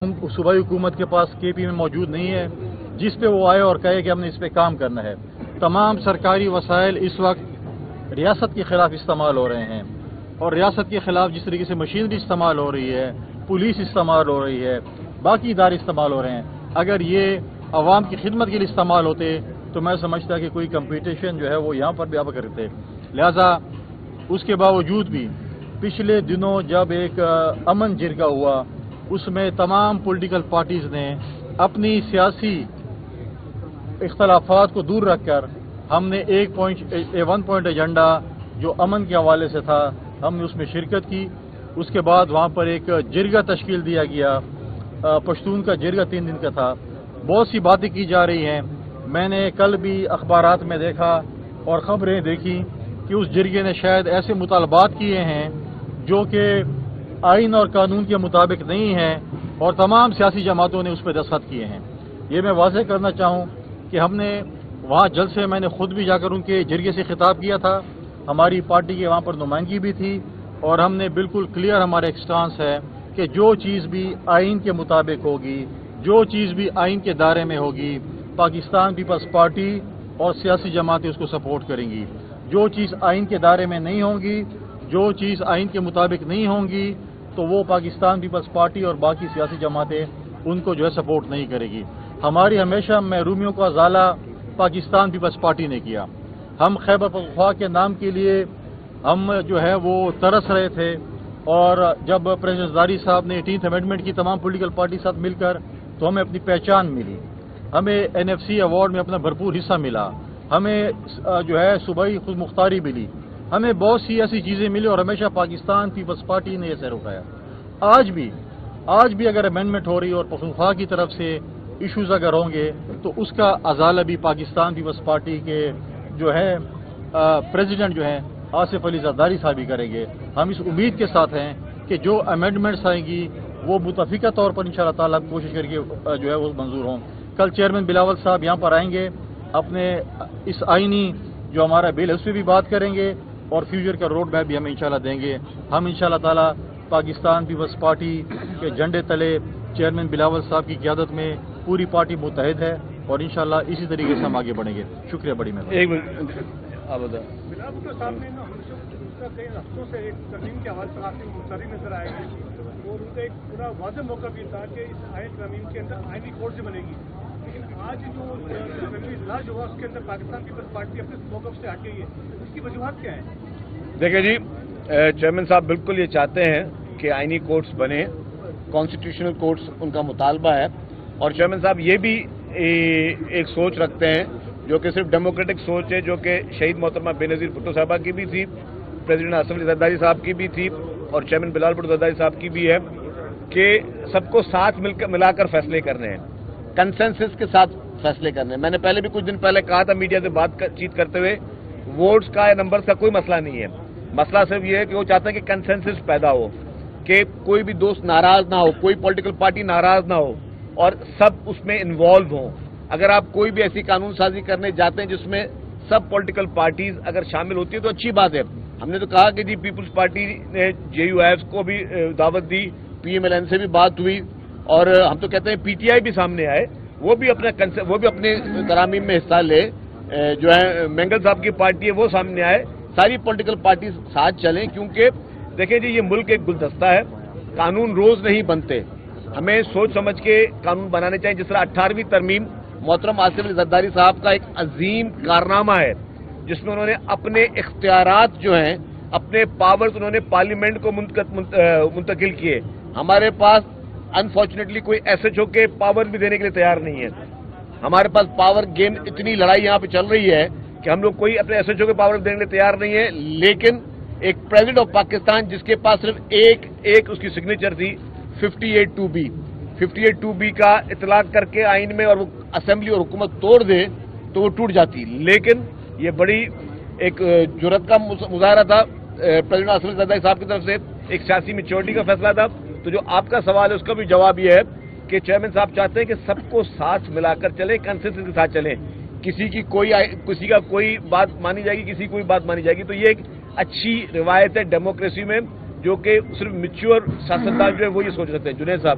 صوبائی حکومت کے پاس کے پی میں موجود نہیں ہے جس پہ وہ آئے اور کہے کہ ہم نے اس پہ کام کرنا ہے۔ تمام سرکاری وسائل اس وقت ریاست کے خلاف استعمال ہو رہے ہیں، اور ریاست کے خلاف جس طریقے سے مشینری استعمال ہو رہی ہے، پولیس استعمال ہو رہی ہے، باقی ادارے استعمال ہو رہے ہیں۔ اگر یہ عوام کی خدمت کے لیے استعمال ہوتے تو میں سمجھتا کہ کوئی کمپٹیشن جو ہے وہ یہاں پر بھی آپ کرتے۔ لہذا اس کے باوجود بھی پچھلے دنوں جب ایک امن جرگہ ہوا، اس میں تمام پولیٹیکل پارٹیز نے اپنی سیاسی اختلافات کو دور رکھ کر ہم نے ون پوائنٹ ایجنڈا جو امن کے حوالے سے تھا ہم نے اس میں شرکت کی۔ اس کے بعد وہاں پر ایک جرگہ تشکیل دیا گیا، پشتون کا جرگہ 3 دن کا تھا۔ بہت سی باتیں کی جا رہی ہیں، میں نے کل بھی اخبارات میں دیکھا اور خبریں دیکھی کہ اس جرگے نے شاید ایسے مطالبات کیے ہیں جو کہ آئین اور قانون کے مطابق نہیں ہیں، اور تمام سیاسی جماعتوں نے اس پہ دستخط کیے ہیں۔ یہ میں واضح کرنا چاہوں کہ ہم نے وہاں جلسے میں نے خود بھی جا کر ان کے جرگے سے خطاب کیا تھا، ہماری پارٹی کی وہاں پر نمائندگی بھی تھی، اور ہم نے بالکل کلیئر ہمارا ایک سٹانس ہے کہ جو چیز بھی آئین کے مطابق ہوگی، جو چیز بھی آئین کے دائرے میں ہوگی، پاکستان پیپلز پارٹی اور سیاسی جماعتیں اس کو سپورٹ کریں گی۔ جو چیز آئین کے دائرے میں نہیں ہوگی، جو چیز آئین کے مطابق نہیں ہوں گی، تو وہ پاکستان پیپلز پارٹی اور باقی سیاسی جماعتیں ان کو جو ہے سپورٹ نہیں کرے گی۔ ہماری ہمیشہ محرومیوں کا ازالہ پاکستان پیپلز پارٹی نے کیا۔ ہم خیبر پختونخوا کے نام کے لیے ہم جو ہے وہ ترس رہے تھے، اور جب پریزیڈنٹ زرداری صاحب نے 18th امینڈمنٹ کی تمام پولیٹیکل پارٹی ساتھ مل کر، تو ہمیں اپنی پہچان ملی، ہمیں NFC ایوارڈ میں اپنا بھرپور حصہ ملا، ہمیں جو ہے صوبائی خود مختاری ملی، ہمیں بہت سی ایسی چیزیں ملی، اور ہمیشہ پاکستان پیپلز پارٹی نے یہ سیر اٹھایا۔ آج بھی اگر امینڈمنٹ ہو رہی اور پختونخوا کی طرف سے ایشوز اگر ہوں گے تو اس کا ازالہ بھی پاکستان پیپلز پارٹی کے جو ہے پریزیڈنٹ جو ہیں آصف علی زرداری صاحب ہی کریں گے۔ ہم اس امید کے ساتھ ہیں کہ جو امینڈمنٹس آئیں گی وہ متفقہ طور پر انشاءاللہ تعالیٰ کوشش کر کے جو ہے وہ منظور ہوں۔ کل چیئرمین بلاول صاحب یہاں پر آئیں گے، اپنے اس آئینی جو ہمارا بل ہے اس پہ بھی بات کریں گے، اور فیوچر کا روڈ میپ بھی ہمیں انشاءاللہ دیں گے۔ ہم انشاءاللہ تعالیٰ پاکستان پیپلز پارٹی کے جھنڈے تلے چیئرمین بلاول صاحب کی قیادت میں پوری پارٹی متحد ہے، اور انشاءاللہ اسی طریقے سے ہم آگے بڑھیں گے۔ شکریہ، بڑی مہربانی۔ ایک منٹ آپ بتائیں۔ بلاول بھٹو صاحب نے کئی ہفتوں سے ایک ترمیم کے حوالے سے کافی مستری نظر آئے گی، اور ان کا ایک پورا واضح موقع بھی تھا کہ اس آئین ترمیم کے اندر آئینی کورٹ سے بنے گی، لیکن آج جو اجلاس جو ہوا اس کے اندر پاکستان پیپلز پارٹی اپنے موقف سے ہٹ گئی ہے، اس کی وجوہات کیا ہیں؟ دیکھیں جی، چیئرمین صاحب بالکل یہ چاہتے ہیں کہ آئینی کورٹس بنے، کانسٹیٹیوشنل کورٹس ان کا مطالبہ ہے، اور چیئرمین صاحب یہ بھی ایک سوچ رکھتے ہیں جو کہ صرف ڈیموکریٹک سوچ ہے، جو کہ شہید محترمہ بے نظیر بھٹو صاحبہ کی بھی تھی، پریزیڈنٹ آصف علی زرداری صاحب کی بھی تھی، اور چیئرمین بلاول بھٹو زرداری صاحب کی بھی ہے، کہ سب کو ساتھ ملا کر فیصلے کرنے ہیں، کنسنسس کے ساتھ فیصلے کرنے ہیں۔ میں نے پہلے بھی کچھ دن پہلے کہا تھا میڈیا سے بات چیت کرتے ہوئے، ووٹس کا یا نمبرز کا کوئی مسئلہ نہیں ہے، مسئلہ صرف یہ ہے کہ وہ چاہتے ہیں کہ کنسنسس پیدا ہو، کہ کوئی بھی دوست ناراض نہ ہو، کوئی پولیٹیکل پارٹی ناراض نہ ہو، اور سب اس میں انوالو ہوں۔ اگر آپ کوئی بھی ایسی قانون سازی کرنے جاتے ہیں جس میں سب پولیٹیکل پارٹیز اگر شامل ہوتی ہے تو اچھی بات ہے۔ ہم نے تو کہا کہ جی پیپلز پارٹی نے JUIF کو بھی دعوت دی، PMLN سے بھی بات ہوئی، اور ہم تو کہتے ہیں PTI بھی سامنے آئے، وہ بھی اپنے ترامیم میں حصہ لے، جو ہے مینگل صاحب کی پارٹی ہے وہ سامنے آئے، ساری پولیٹیکل پارٹیز ساتھ چلیں، کیونکہ دیکھیں جی یہ ملک ایک گلدستہ ہے، قانون روز نہیں بنتے، ہمیں سوچ سمجھ کے قانون بنانے چاہیے۔ جس طرح 18ویں ترمیم محترم آصف علی زرداری صاحب کا ایک عظیم کارنامہ ہے، جس میں انہوں نے اپنے اختیارات جو ہیں، اپنے پاورز انہوں نے پارلیمنٹ کو منتقل کیے۔ ہمارے پاس انفارچونیٹلی کوئی SHO کے پاور بھی دینے کے لیے تیار نہیں ہے، ہمارے پاس پاور گیم اتنی لڑائی یہاں پہ چل رہی ہے کہ ہم لوگ کوئی اپنے SHO کے پاور دینے کے لیے تیار نہیں ہے، لیکن ایک پریزیڈنٹ آف پاکستان جس کے پاس صرف ایک اس کی سگنیچر تھی 58(2)B کا اطلاق کر کے آئین میں، اور وہ اسمبلی اور حکومت توڑ دے تو وہ ٹوٹ جاتی، لیکن یہ بڑی ایک جرأت کا مظاہرہ تھا پریزیڈنٹ آصف علی زرداری صاحب کی طرف سے، ایک سیاسی میچورٹی کا فیصلہ تھا۔ تو جو آپ کا سوال ہے اس کا بھی جواب یہ ہے کہ چیئرمین صاحب چاہتے ہیں کہ سب کو ساتھ ملا کر چلیں، کنسنسس کے ساتھ چلیں، کسی کا کوئی بات مانی جائے گی، کسی کوئی بات مانی جائے گی، تو یہ ایک اچھی روایت ہے ڈیموکریسی میں، جو کہ صرف میچور سیاستدان جو ہے وہ یہ سوچ رہتے ہیں۔ جنید صاحب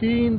3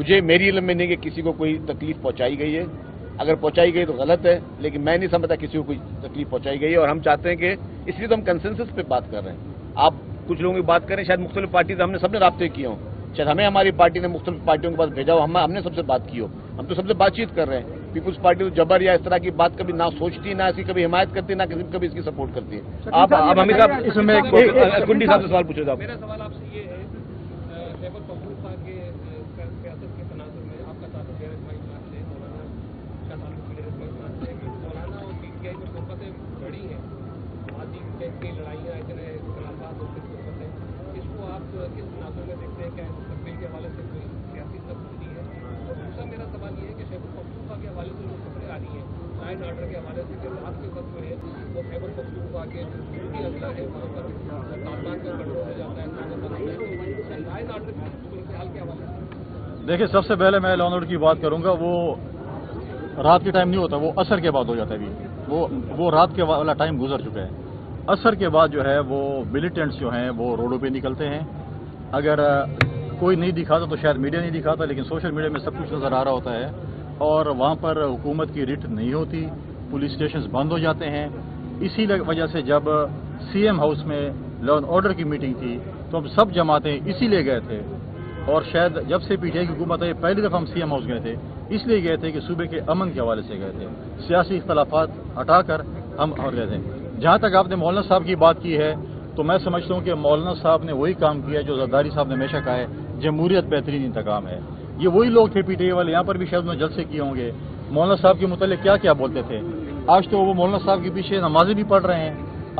مجھے میری علم میں نہیں کہ کسی کو کوئی تکلیف پہنچائی گئی ہے. اگر پہنچائی گئی تو غلط ہے, لیکن میں نہیں سمجھتا کسی کو کوئی تکلیف پہنچائی گئی ہے. اور ہم چاہتے ہیں کہ اس لیے تو ہم کنسنسس پہ بات کر رہے ہیں. آپ کچھ لوگوں کی بات کریں, شاید مختلف پارٹی سے ہم نے سب نے رابطے کیے ہوں, شاید ہمیں ہماری پارٹی نے مختلف پارٹیوں کے پاس بھیجا ہو, ہم نے سب سے بات کی ہو. ہم تو سب سے بات چیت کر رہے ہیں. پیپلز پارٹی تو جبر یا اس طرح کی بات کبھی نہ سوچتی, نہ اس کی کبھی حمایت کرتی, نہ کبھی اس کی سپورٹ کرتی ہے. آپ ہمیں اس میں کنڈی صاحب سے سوال پوچھے صاحب. میرا سوال آپ سے یہ ہے, خیبر پختونخوا کے سیاست کے تناظر میں آپ کا تعلق ڈیر اسماعیل خان سے, مولانا شاہ تعلق ڈیر اسماعیل خان سے, مولانا اور پی ٹی آئی میں صحبتیں بڑی ہیں, آدھی کئی لڑائیاں اتنے اختلافات اور صحبتیں, اس کو آپ کس تناظر میں دیکھتے ہیں؟ کیا مستقبل کے حوالے سے کوئی سیاسی تبدیلی ہے؟ اور دوسرا میرا سوال یہ ہے کہ خیبر پختونخوا کے حوالے سے جو خبریں آ رہی ہیں لائن آرڈر کے حوالے سے, کہ رات کے وقت جو ہے وہ خیبر پختونخوا کے جو سیکورٹی اضلاع ہے وہاں پر طالبان کا کنٹرول ہو جاتا ہے, لائن آرڈر کی صورتحال کے حوالے سے. دیکھیں, سب سے پہلے میں لا اینڈ آرڈر کی بات کروں گا. وہ رات کے ٹائم نہیں ہوتا, وہ عصر کے بعد ہو جاتا ہے. ابھی وہ رات کے والا ٹائم گزر چکا ہے. عصر کے بعد جو ہے وہ ملیٹنٹس جو ہیں وہ روڈوں پہ نکلتے ہیں. اگر کوئی نہیں دکھاتا تو شاید میڈیا نہیں دکھاتا, لیکن سوشل میڈیا میں سب کچھ نظر آ رہا ہوتا ہے. اور وہاں پر حکومت کی ریٹ نہیں ہوتی, پولیس اسٹیشنز بند ہو جاتے ہیں. اسی وجہ سے جب سی ایم ہاؤس میں لا اینڈ آرڈر کی میٹنگ تھی تو ہم سب جماعتیں اسی لیے گئے تھے. اور شاید جب سے پی ٹی آئی کی حکومت ہے پہلی دفعہ ہم سی ایم ہاؤس گئے تھے, اس لیے گئے تھے کہ صوبے کے امن کے حوالے سے گئے تھے. سیاسی اختلافات ہٹا کر ہم اور گئے تھے. جہاں تک آپ نے مولانا صاحب کی بات کی ہے تو میں سمجھتا ہوں کہ مولانا صاحب نے وہی کام کیا جو زرداری صاحب نے ہمیشہ کہا ہے, جمہوریت بہترین انتقام ہے. یہ وہی لوگ تھے پی ٹی آئی والے, یہاں پر بھی شاید انہوں نے جلسے کیے ہوں گے. مولانا صاحب کے متعلق کیا کیا بولتے تھے. آج تو وہ مولانا صاحب کے پیچھے نمازیں بھی پڑھ رہے ہیں.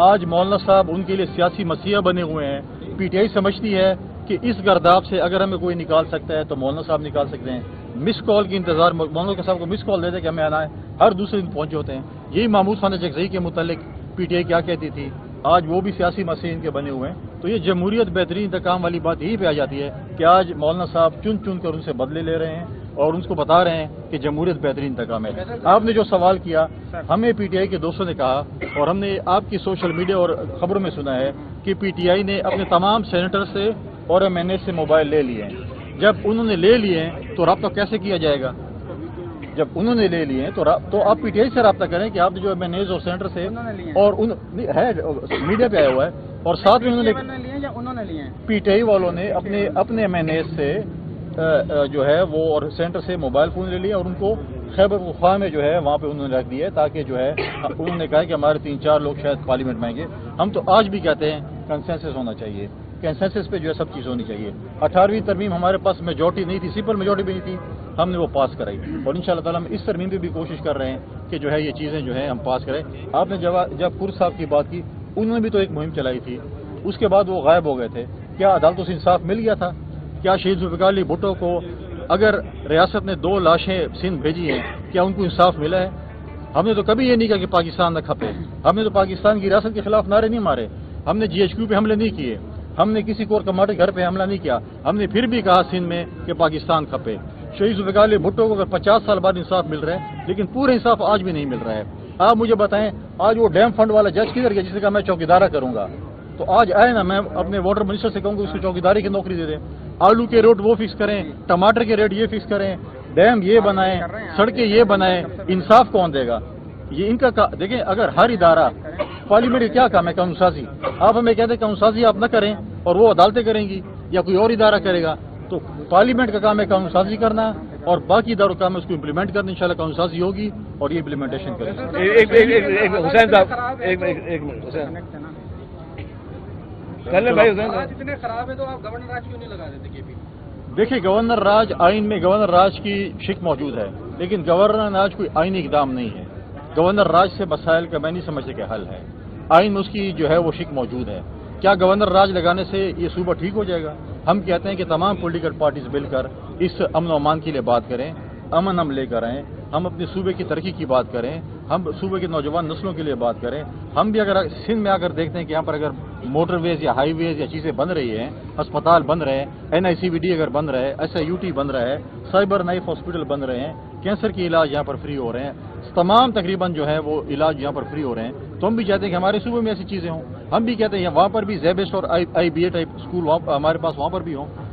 آج مولانا صاحب ان کے لیے سیاسی مسیحا بنے ہوئے ہیں. پی ٹی آئی سمجھتی ہے کہ اس گرداب سے اگر ہمیں کوئی نکال سکتا ہے تو مولانا صاحب نکال سکتے ہیں. مس کال کی انتظار, مولانا صاحب کو مس کال دے دے کہ ہمیں آنا ہے, ہر دوسرے دن پہنچے ہوتے ہیں. یہی محمود خان جگزئی کے متعلق پی ٹی آئی کیا کہتی تھی, آج وہ بھی سیاسی مسیح ان کے بنے ہوئے ہیں. تو یہ جمہوریت بہترین انتقام والی بات یہی پہ آ جاتی ہے کہ آج مولانا صاحب چن چن کر ان سے بدلے لے رہے ہیں اور ان کو بتا رہے ہیں کہ جمہوریت بہترین انتقام ہے. آپ نے جو سوال کیا, ہمیں پی ٹی آئی کے دوستوں نے کہا اور ہم نے آپ کی سوشل میڈیا اور خبروں میں سنا ہے کہ پی ٹی آئی نے اپنے تمام سینیٹر سے اور ایم این اے سے موبائل لے لیے ہیں. جب انہوں نے لے لیے ہیں تو رابطہ کیسے کیا جائے گا؟ جب انہوں نے لے لیے ہیں تو آپ پی ٹی آئی سے رابطہ کریں کہ آپ جو ایم این ایز اور سینیٹر سے اور ہے میڈیا پہ آیا ہوا ہے. اور ساتھ میں انہوں نے پی ٹی آئی والوں نے اپنے ایم این ایز سے جو ہے وہ اور سینٹر سے موبائل فون لے لیا اور ان کو خیبر پختونخوا میں جو ہے وہاں پہ انہوں نے رکھ دیا ہے, تاکہ جو ہے انہوں نے کہا کہ ہمارے 3-4 لوگ شاید پارلیمنٹ میں آئیں گے. ہم تو آج بھی کہتے ہیں کنسنسس ہونا چاہیے, کنسنسس پہ جو ہے سب چیز ہونی چاہیے. 18ویں ترمیم ہمارے پاس میجورٹی نہیں تھی, سمپل میجورٹی بھی نہیں تھی, ہم نے وہ پاس کرائی اور ان شاء اللہ تعالیٰ ہم اس ترمیم پہ بھی کوشش کر رہے ہیں کہ جو ہے یہ چیزیں جو ہیں ہم پاس کریں. آپ نے جب پور صاحب کی بات کی, انہوں نے بھی تو ایک مہم چلائی تھی, اس کے بعد وہ غائب ہو گئے تھے. کیا عدالتوں سے انصاف مل گیا تھا؟ کیا شہید ذوالفقار علی بھٹو کو اگر ریاست نے 2 لاشیں سندھ بھیجی ہیں کیا ان کو انصاف ملا ہے؟ ہم نے تو کبھی یہ نہیں کہا کہ پاکستان نہ کھپے. ہم نے تو پاکستان کی ریاست کے خلاف نعرے نہیں مارے, ہم نے جی ایچ کیو پہ حملے نہیں کیے, ہم نے کسی کور کمانڈر گھر پہ حملہ نہیں کیا. ہم نے پھر بھی کہا سندھ میں کہ پاکستان کھپے. شہید ذوالفقار علی بھٹو کو اگر 50 سال بعد انصاف مل رہا ہے, لیکن پورے انصاف آج بھی نہیں مل رہا ہے. آپ مجھے بتائیں آج وہ ڈیم فنڈ والا جج کدھر گیا جس نے کہا میں چوکیدارہ کروں گا؟ تو آج آئے نا, میں اپنے واٹر منسٹر سے کہوں گا اس کو چوکیداری کی نوکری دے دیں. آلو کے ریٹ وہ فکس کریں, ٹماٹر کے ریٹ یہ فکس کریں, ڈیم یہ بنائیں, سڑکیں یہ بنائیں. انصاف کون دے گا؟ یہ ان کا دیکھیں, اگر ہر ادارہ پارلیمنٹ کا کیا کام ہے قانون سازی, آپ ہمیں کہتے ہیں قانون سازی آپ نہ کریں اور وہ عدالتیں کریں گی یا کوئی اور ادارہ کرے گا, تو پارلیمنٹ کا کام ہے قانون سازی کرنا اور باقی اداروں کا کام ہے اس کو امپلیمنٹ کرنا. انشاءاللہ قانون سازی ہوگی اور یہ امپلیمنٹیشن کریں گے. حسین صاحب ایک منٹ اتنے خراب ہے تو آپ گورنر راج کیوں نہیں لگا دیتے کے پی؟ دیکھیں, گورنر راج آئین میں گورنر راج کی شک موجود ہے, لیکن گورنر راج کوئی آئینی اقدام نہیں ہے. گورنر راج سے مسائل کا میں نہیں سمجھتا کہ حل ہے. آئین میں اس کی جو ہے وہ شک موجود ہے. کیا گورنر راج لگانے سے یہ صوبہ ٹھیک ہو جائے گا؟ ہم کہتے ہیں کہ تمام پولیٹیکل پارٹیز مل کر اس امن و امان کے لیے بات کریں, امن ہم لے کر آئیں, ہم اپنے صوبے کی ترقی کی بات کریں, ہم صوبے کے نوجوان نسلوں کے لیے بات کریں. ہم بھی اگر سندھ میں اگر دیکھتے ہیں کہ یہاں پر اگر موٹر ویز یا ہائی ویز یا چیزیں بن رہی ہیں, ہسپتال بن رہے ہیں, NICVD اگر بن رہا ہے, SIUT بن رہا ہے, سائبر نائف ہاسپٹل بن رہے ہیں, کینسر کے علاج یہاں پر فری ہو رہے ہیں, تمام تقریباً جو ہے وہ علاج یہاں پر فری ہو رہے ہیں, تو ہم بھی چاہتے ہیں کہ ہمارے صوبے میں ایسی چیزیں ہوں. ہم بھی کہتے ہیں وہاں پر بھی زیبسٹ اور IBA ٹائپ اسکول ہمارے پاس وہاں پر بھی ہوں.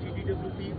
CDWP